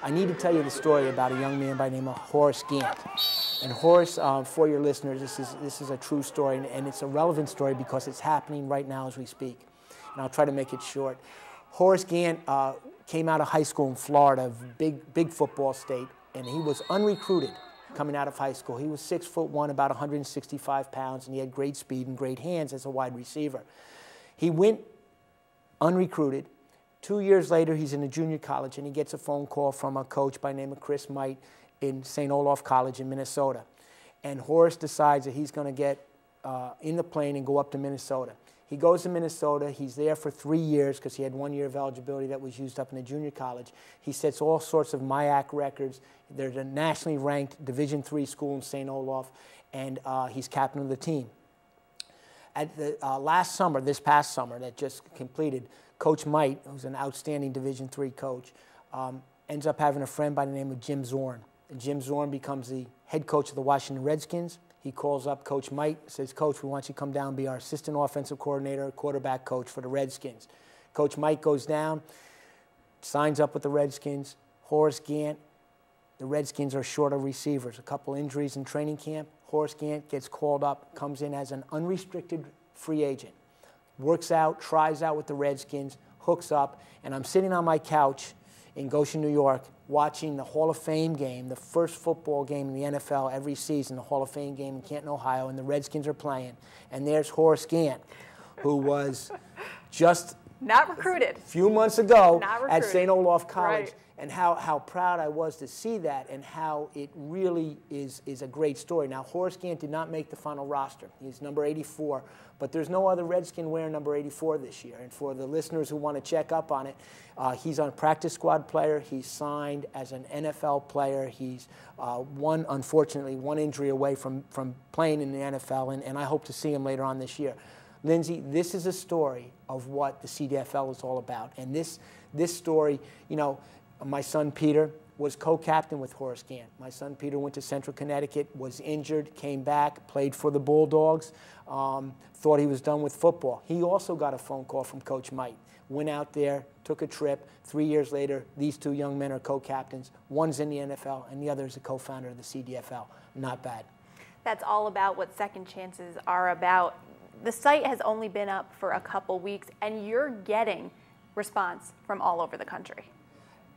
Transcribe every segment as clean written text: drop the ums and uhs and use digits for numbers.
I need to tell you the story about a young man by the name of Horace Gant. And Horace, for your listeners, this is a true story, and it's a relevant story because it's happening right now as we speak. And I'll try to make it short. Horace Gant came out of high school in Florida, big football state, and he was unrecruited coming out of high school. He was 6'1", about 165 pounds, and he had great speed and great hands as a wide receiver. He went unrecruited. 2 years later, he's in a junior college, and he gets a phone call from a coach by the name of Chris Might in St. Olaf College in Minnesota. And Horace decides that he's going to get in the plane and go up to Minnesota. He goes to Minnesota. He's there for 3 years because he had 1 year of eligibility that was used up in the junior college. He sets all sorts of MIAC records. They're the nationally ranked Division III school in St. Olaf, and he's captain of the team. At the last summer, this past summer that just completed, Coach Might, who's an outstanding Division III coach, ends up having a friend by the name of Jim Zorn. And Jim Zorn becomes the head coach of the Washington Redskins. He calls up Coach Might, says, "Coach, we want you to come down and be our assistant offensive coordinator, quarterback coach for the Redskins." Coach Might goes down, signs up with the Redskins. Horace Gant, the Redskins are short of receivers. A couple injuries in training camp. Horace Gant gets called up, comes in as an unrestricted free agent. Works out, tries out with the Redskins, hooks up, and I'm sitting on my couch in Goshen, New York, watching the Hall of Fame game, the first football game in the NFL every season, the Hall of Fame game in Canton, Ohio, and the Redskins are playing. And there's Horace Gant, who was just not recruited a few months ago at St. Olaf College. Right. And how proud I was to see that, and how it really is a great story. Now, Horace Gant did not make the final roster. He's number 84, but there's no other Redskin wearing number 84 this year. And for the listeners who want to check up on it, he's a practice squad player. He's signed as an NFL player. He's unfortunately, one injury away from playing in the NFL, and I hope to see him later on this year. Lindsay, this is a story of what the CDFL is all about. And this story, you know, my son Peter was co-captain with Horace Gant. My son Peter went to Central Connecticut, was injured, came back, played for the Bulldogs, thought he was done with football. He also got a phone call from Coach Might. Went out there, took a trip. 3 years later, these two young men are co-captains. One's in the NFL, and the other is a co-founder of the CDFL. Not bad. That's all about what second chances are about. The site has only been up for a couple weeks, and you're getting response from all over the country.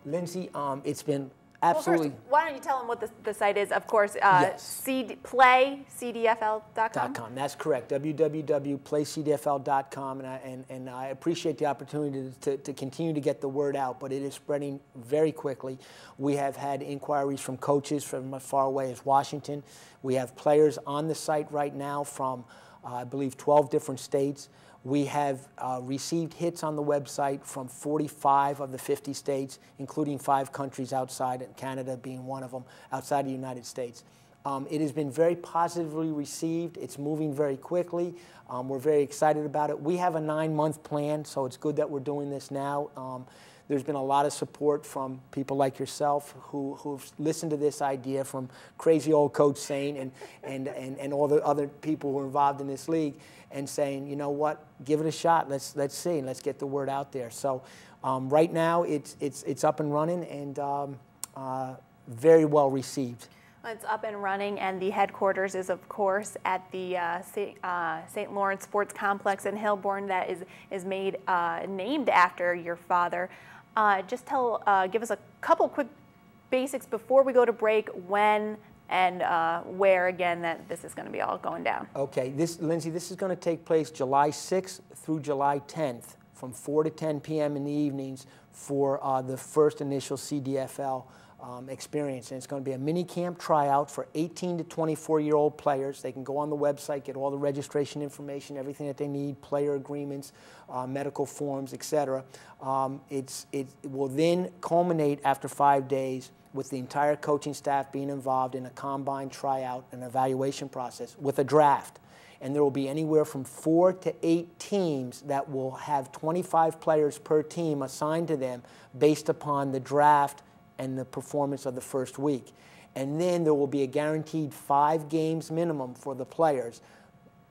Lindsay, it's been absolutely... Well, first, why don't you tell them what the site is? Of course, yes. PlayCDFL.com? That's correct, www.playcdfl.com, and I appreciate the opportunity to continue to get the word out, but it is spreading very quickly. We have had inquiries from coaches from as far away as Washington. We have players on the site right now from, I believe, 12 different states. We have received hits on the website from 45 of the 50 states, including 5 countries outside, and Canada being one of them, outside the United States. It has been very positively received. It's moving very quickly. We're very excited about it. We have a 9-month plan, so it's good that we're doing this now. There's been a lot of support from people like yourself who've listened to this idea, from crazy old Coach Sain and all the other people who are involved in this league, and saying, you know what, give it a shot. Let's see, and let's get the word out there. So right now it's up and running, and very well received. It's up and running, and the headquarters is, of course, at the St. Lawrence Sports Complex in Hillborn, that is named after your father. Just give us a couple quick basics before we go to break, when and where, again, that this is going to be all going down. Okay, Lindsay, this is going to take place July 6th through July 10th from 4 to 10 p.m. in the evenings for the first initial CDFL experience. And it's going to be a mini camp tryout for 18 to 24-year-old players. They can go on the website, get all the registration information, everything that they need, player agreements, medical forms, etc. It will then culminate after 5 days with the entire coaching staff being involved in a combine tryout and evaluation process with a draft. And there will be anywhere from 4 to 8 teams that will have 25 players per team assigned to them based upon the draft and the performance of the first week. And then there will be a guaranteed 5 games minimum for the players,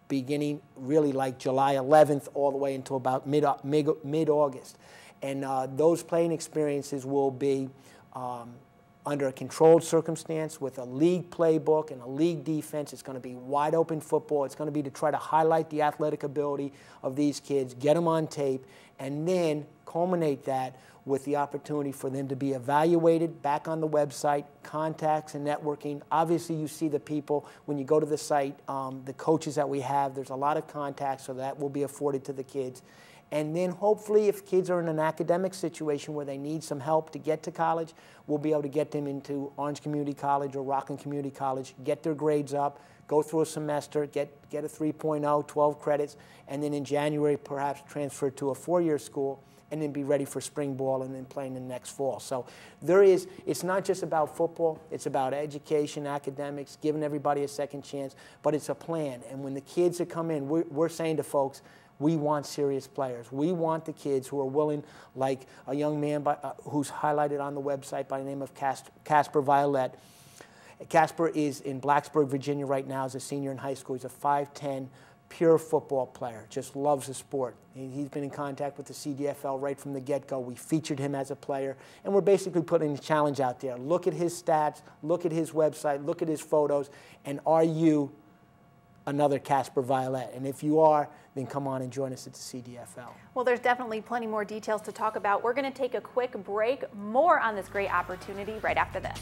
beginning really like July 11th all the way until about mid-August. And those playing experiences will be under a controlled circumstance with a league playbook and a league defense. It's going to be wide open football. It's going to be to try to highlight the athletic ability of these kids, get them on tape, and then culminate that with the opportunity for them to be evaluated back on the website, contacts and networking. Obviously, you see the people when you go to the site, the coaches that we have, there's a lot of contacts, so that will be afforded to the kids. And then hopefully if kids are in an academic situation where they need some help to get to college, we'll be able to get them into Orange Community College or Rockland Community College, get their grades up, go through a semester, get a 3.0, 12 credits, and then in January perhaps transfer to a four-year school and then be ready for spring ball and then playing the next fall. So it's not just about football, it's about education, academics, giving everybody a second chance, but it's a plan. And when the kids that come in, we're saying to folks, we want serious players. We want the kids who are willing, like a young man who's highlighted on the website by the name of Casper Violet. Casper is in Blacksburg, Virginia right now as a senior in high school. He's a 5'10", pure football player, just loves the sport. He's been in contact with the CDFL right from the get-go. We featured him as a player, and we're basically putting a challenge out there. Look at his stats, look at his website, look at his photos, and are you another Casper Violet? And if you are, then come on and join us at the CDFL. Well, there's definitely plenty more details to talk about. We're going to take a quick break. More on this great opportunity right after this.